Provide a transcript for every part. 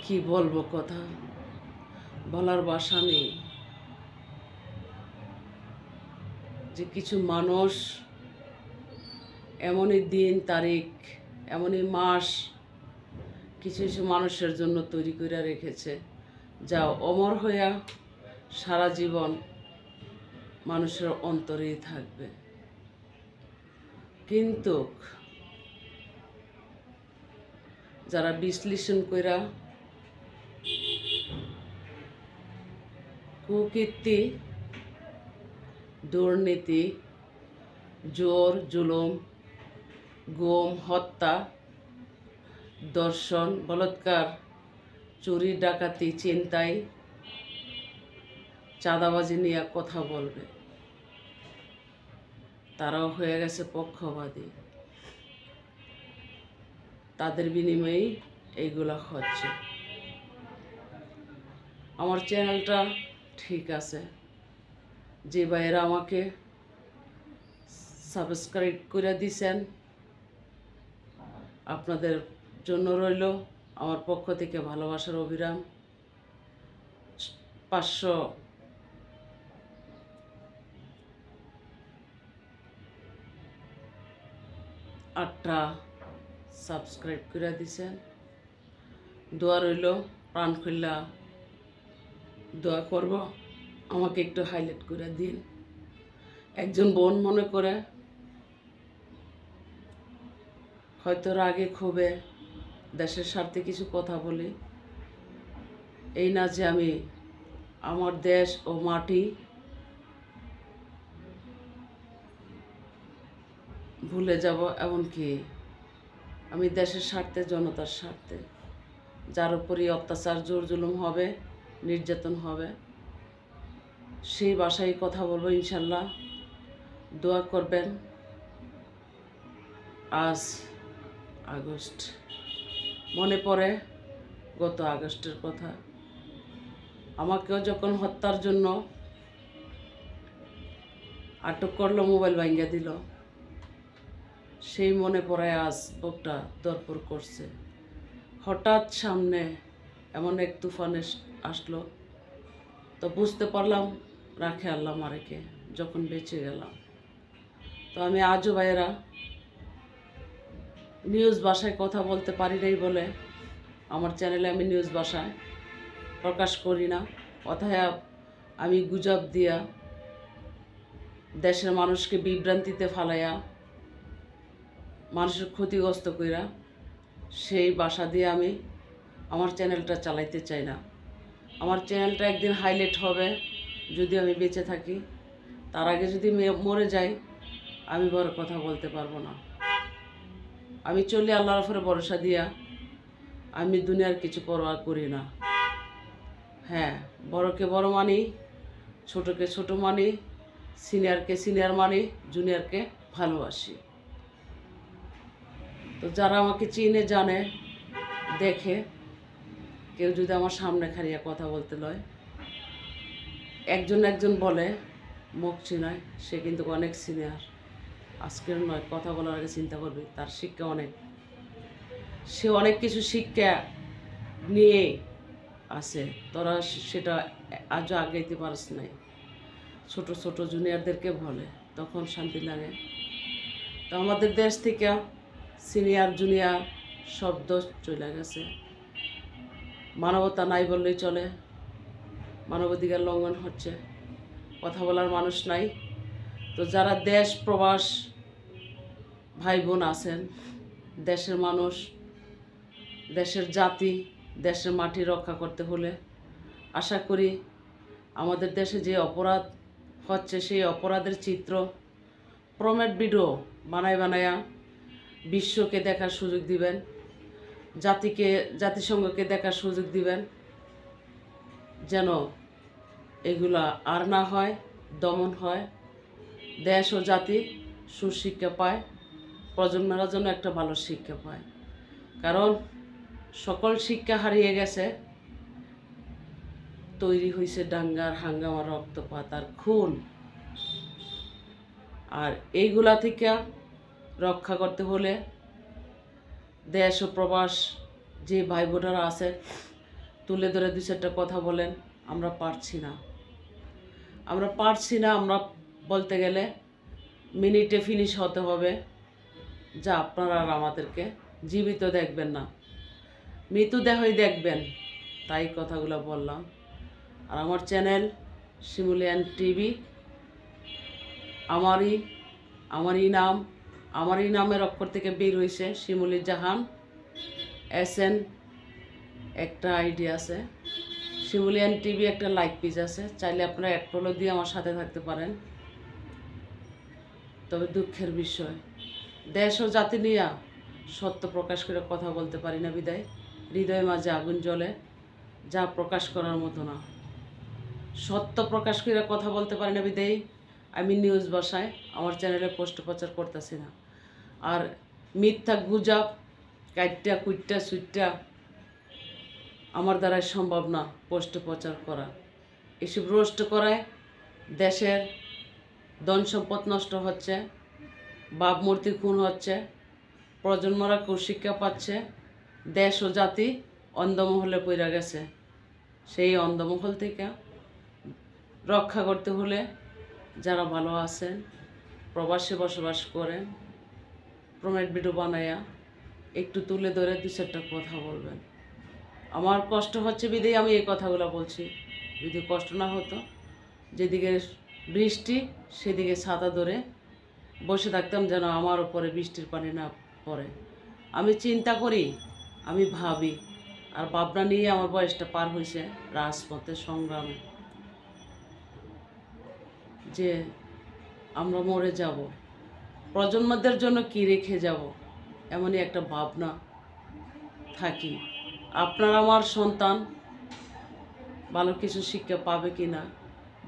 কি বলবো, কথা বলার ভাষা নেই। যে কিছু মানুষ এমনই দিন তারিখ, এমনই মাস কিছু কিছু মানুষের জন্য তৈরি করে রেখেছে, যা অমর হইয়া সারা জীবন মানুষের অন্তরেই থাকবে। কিন্তু যারা বিশ্লেষণ কইরা কুকীর্তি, দুর্নীতি, জোর জুলুম, গুম, হত্যা, ধর্ষণ, বলাৎকার, চুরি, ডাকাতি, ছিনতাই, চাঁদাবাজি নিয়ে কথা বলবে, তারাও হয়ে গেছে পক্ষপাতী। তাদের বিনিময়েই এইগুলা হচ্ছে। আমার চ্যানেলটা ঠিক আছে, যে ভাইয়েরা আমাকে সাবস্ক্রাইব করে দিছেন, আপনাদের জন্য রইল আমার পক্ষ থেকে ভালোবাসার অবিরাম 508টা সাবস্ক্রাইব করে দিছেন। দোয়া রইল, প্রাণ খুললা দোয়া করব, আমাকে একটু হাইলাইট করে দিন। একজন বোন মনে করে হয়তো রাগে ক্ষোভে দেশের স্বার্থে কিছু কথা বলি, এই না যে আমি আমার দেশ ও মাটি ভুলে যাব, এমনকি আমি দেশের স্বার্থে, জনতার স্বার্থে যার উপরই অত্যাচার, জোর জুলুম হবে, নির্যাতন হবে, সেই ভাষায় কথা বলবো ইনশাল্লাহ। দোয়া করবেন। আজ আগস্ট, মনে পড়ে গত আগস্টের কথা। আমাকেও যখন হত্যার জন্য আটক করলো, মোবাইল ভাঙ্গা দিল, সেই মনে পড়ে আজ বুকটা দরপর করছে। হঠাৎ সামনে এমন এক তুফান আসলো, তো বুঝতে পারলাম রাখে আল্লাহ মারেকে, যখন বেঁচে গেলাম। তো আমি আজও ভাইয়েরা নিউজ ভাষায় কথা বলতে পারি নাই বলে আমার চ্যানেলে আমি নিউজ ভাষায় প্রকাশ করি না। কথায় আমি গুজব দিয়া দেশের মানুষকে বিভ্রান্তিতে ফালাইয়া মানুষের ক্ষতিগ্রস্ত কইরা সেই ভাষা দিয়ে আমি আমার চ্যানেলটা চালাইতে চাই না। আমার চ্যানেলটা একদিন হাইলাইট হবে যদি আমি বেঁচে থাকি। তার আগে যদি মরে যাই, আমি বড় কথা বলতে পারবো না। আমি চলি আল্লাহর উপরে ভরসা দিয়া, আমি দুনিয়ার কিছু পরোয়া করি না। হ্যাঁ, বড়কে বড় মানি, ছোটকে ছোট মানি, সিনিয়রকে সিনিয়র মানি, জুনিয়রকে ভালোবাসি। তো যারা আমাকে চিনে, জানে, দেখে, কেউ যদি আমার সামনে খাড়িয়া কথা বলতে লয়, একজন বলে মুখ চিনায়, সে কিন্তু অনেক সিনিয়র। আজকের নয়, কথা বলার আগে চিন্তা করবে, তার শিক্ষা অনেক, সে অনেক কিছু শিক্ষা নিয়ে আছে, তোরা সেটা আজও আগাইতে পারিস নাই। ছোট ছোট জুনিয়রদেরকে বলে, তখন শান্তি লাগে। তো আমাদের দেশ থেকে সিনিয়র জুনিয়র শব্দ চলে গেছে। মানবতা নাই বললেই চলে, মানবাধিকার লঙ্ঘন হচ্ছে, কথা বলার মানুষ নাই। তো যারা দেশ প্রবাস ভাই বোন আছেন, দেশের মানুষ, দেশের জাতি, দেশের মাটি রক্ষা করতে হলে আশা করি আমাদের দেশে যে অপরাধ হচ্ছে, সেই অপরাধের চিত্র প্রমেট ভিডিও বানায়া বিশ্বকে দেখার সুযোগ দিবেন, জাতিসংঘকে দেখার সুযোগ দিবেন, যেন এগুলা আর না হয়, দমন হয়, দেশ ও জাতি সুশিক্ষা পায়, প্রজন্মেরা যেন একটা ভালো শিক্ষা পায়। কারণ সকল শিক্ষা হারিয়ে গেছে, তৈরি হয়েছে দাঙ্গার, হাঙ্গামা, রক্তপাত আর খুন। আর এইগুলা থেকে রক্ষা করতে হলে দেশ ও প্রবাস যে ভাই বোনেরা আছে, তুলে ধরে 2-4টা কথা বলেন। আমরা পারছি না, আমরা বলতে গেলে মিনিটে ফিনিশ হতে হবে। যা আপনারা আর আমাদেরকে জীবিত দেখবেন না, মৃতদেহই দেখবেন, তাই কথাগুলো বললাম। আর আমার চ্যানেল শিমুলিয়ান টিভি, আমারই নামের অক্ষর থেকে বের হয়েছে শিমুলি জাহান SN, একটা আইডি আছে শিমুলিয়ান টিভি, একটা লাইক পেজ আছে, চাইলে আপনারা অ্যাড ফলো দিয়ে আমার সাথে থাকতে পারেন। তবে দুঃখের বিষয়, দেশ ও জাতি নিয়ে সত্য প্রকাশ করে কথা বলতে পারি না বিদায় হৃদয়ের মাঝে আগুন জ্বলে, যা প্রকাশ করার মতো না। সত্য প্রকাশ করে কথা বলতে পারি না বিদায় আমি নিউজ ভাষায় আমার চ্যানেলে পোস্ট প্রচার করতেছি না। আর মিথ্যা গুজব কাইটটা কুইটটা সুইটটা আমার দ্বারাই সম্ভব না পোস্ট প্রচার করা। এসব রোস্ট করায় দেশের ধন সম্পদ নষ্ট হচ্ছে, ভাবমূর্তি খুন হচ্ছে, প্রজন্মরা কুশিক্ষা পাচ্ছে, দেশ ও জাতি অন্ধমহলে পড়ে গেছে। সেই অন্ধমহল থেকে রক্ষা করতে হলে যারা ভালো আছেন, প্রবাসে বসবাস করেন, প্রমেট ভিডিও বানায়া একটু তুলে ধরে 2-4টা কথা বলবেন। আমার কষ্ট হচ্ছে বিধেই আমি এই কথাগুলো বলছি। যদি কষ্ট না হতো, যেদিকে বৃষ্টি সেদিকে ছাতা ধরে বসে থাকতাম যেন আমার উপরে বৃষ্টির পানি না পড়ে। আমি চিন্তা করি, আমি ভাবি, আর ভাবনা নিয়ে আমার বয়সটা পার হয়েছে রাজপথের সংগ্রামে, যে আমরা মরে যাব, প্রজন্মদের জন্য কি রেখে যাব, এমনই একটা ভাবনা থাকি। আপনার আমার সন্তান ভালো কিছু শিক্ষা পাবে কি না,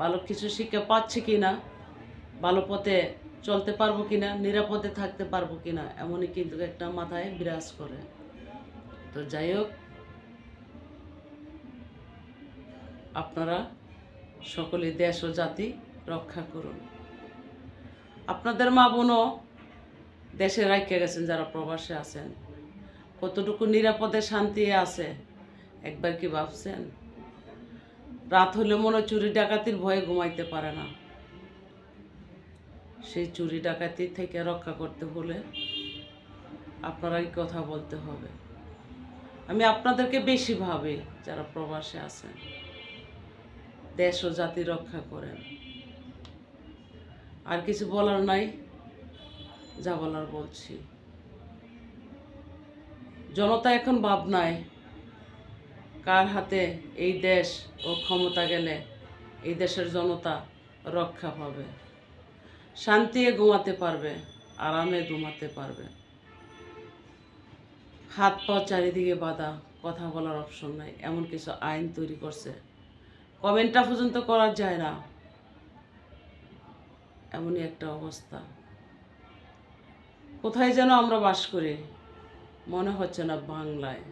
ভালো কিছু শিক্ষা পাচ্ছে কি না, ভালো পথে চলতে পারবো কি না, নিরাপদে থাকতে পারবো কি না, এমনই কিন্তু একটা মাথায় বিরাজ করে। তো যাই হোক, আপনারা সকলে দেশ ও জাতি রক্ষা করুন। আপনাদের মা বোনও দেশে রাখতে গেছেন, যারা প্রবাসে আছেন, কতটুকু নিরাপদে শান্তি আছে একবার কি ভাবছেন? রাত হলে মনে চুরি ডাকাতির ভয়ে ঘুমাইতে পারে না। সেই চুরি ডাকাতি থেকে রক্ষা করতে হলে আপনারাই কথা বলতে হবে। আমি আপনাদেরকে বেশি ভাবি, যারা প্রবাসে আছেন, দেশ ও জাতি রক্ষা করেন। আর কিছু বলার নাই, যা বলার বলছি। জনতা এখন ভাবনায় কার হাতে এই দেশ ও ক্ষমতা গেলে এই দেশের জনতা রক্ষা পাবে, শান্তিতে ঘুমাতে পারবে, আরামে ঘুমাতে পারবে। হাত পা চারিদিকে বাঁধা, কথা বলার অপশন নাই, এমন কিছু আইন তৈরি করছে, কমেন্টটা পর্যন্ত করা যায় না, এমনই একটা অবস্থা। কোথায় যেন আমরা বাস করি, মনে হচ্ছে না বাংলায়।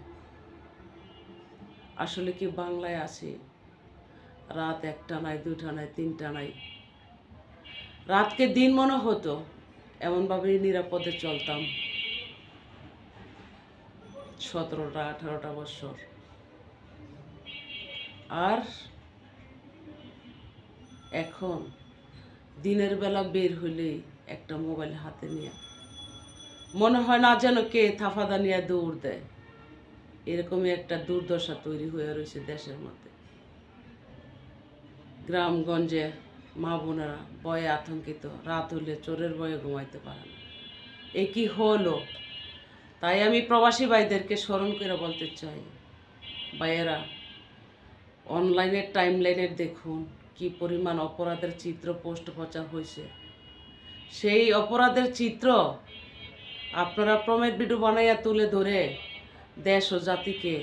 আসলে কি বাংলায় আছি? রাত 1টা নাই, 2টা নাই, 3টা নাই, রাতকে দিন মনে হতো, এমনভাবেই নিরাপদে চলতাম 17টা 18টা বছর। আর এখন দিনের বেলা বের হইলেই একটা মোবাইল হাতে নিয়ে মনে হয় না যেন কে থাফাদা নিয়ে দৌড় দেয়। এরকমই একটা দুর্দশা তৈরি হয়ে রয়েছে দেশের মধ্যে। গ্রামগঞ্জে মা বোনেরা ভয়ে আতঙ্কিত, রাত হলে চোরের ভয়ে ঘুমাইতে পারে না। এ কি হলো? তাই আমি প্রবাসী ভাইদেরকে স্মরণ করে বলতে চাই, ভাইয়েরা, অনলাইনের টাইমলাইনের দেখুন কি পরিমাণ অপরাধের চিত্র পোস্ট প্রচার হয়েছে। সেই অপরাধের চিত্র আপনারা প্রমেট ভিডিও বানাইয়া তুলে ধরে দেশ ও জাতিকে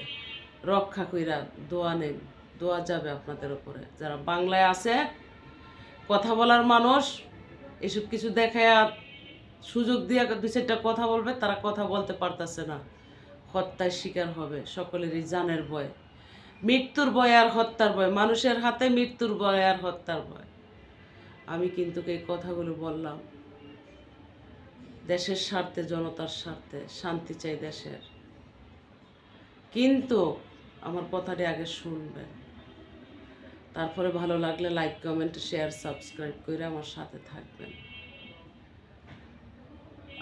রক্ষা কইরা দোয়া নেন, দোয়া যাবে আপনাদের উপরে। যারা বাংলায় আছে কথা বলার মানুষ, এসব কিছু দেখায় সুযোগ দিয়ে 2-4টা কথা বলবে, তারা কথা বলতে পারতেছে না, হত্যার শিকার হবে। সকলেরই জানের ভয়, মৃত্যুর ভয় আর হত্যার ভয়, মানুষের হাতে মৃত্যুর ভয় আর হত্যার ভয়। আমি কিন্তু এই কথাগুলো বললাম দেশের স্বার্থে, জনতার স্বার্থে, শান্তি চাই দেশের। কিন্তু আমার কথাটি আগে শুনবেন, তারপরে ভালো লাগলে লাইক কমেন্ট শেয়ার সাবস্ক্রাইব করে আমার সাথে থাকবেন।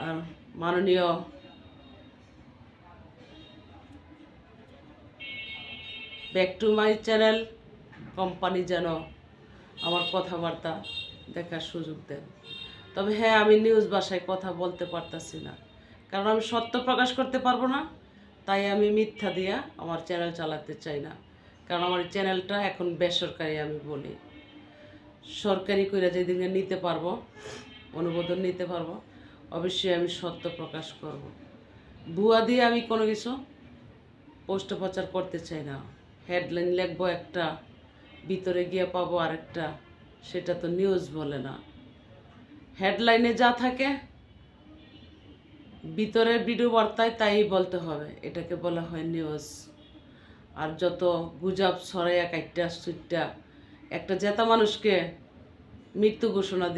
আর মাননীয় back to my channel company যেন আমার কথাবার্তা দেখার সুযোগ দেন। তবে হ্যাঁ, আমি নিউজ ভাষায় কথা বলতে পারতাছি না, কারণ আমি সত্য প্রকাশ করতে পারবো না, তাই আমি মিথ্যা দিয়া আমার চ্যানেল চালাতে চাই না। কারণ আমার চ্যানেলটা এখন বেসরকারি, আমি বলি সরকারি করে যেদিকে নিতে পারবো, অনুমোদন নিতে পারবো, অবশ্যই আমি সত্য প্রকাশ করব। ভুয়া দিয়ে আমি কোনো কিছু পোস্ট প্রচার করতে চাই না। হেডলাইন লিখবো একটা, ভিতরে গিয়ে পাবো আরেকটা, সেটা তো নিউজ বলে না। হেডলাইনে যা থাকে ভিতরে ভিডিও বার্তায় তাই বলতে হবে, এটাকে বলা হয় নিউজ। আর যত গুজব ছড়াইয়া কাইটটা সুইটটা একটা জেতা মানুষকে মৃত্যু ঘোষণা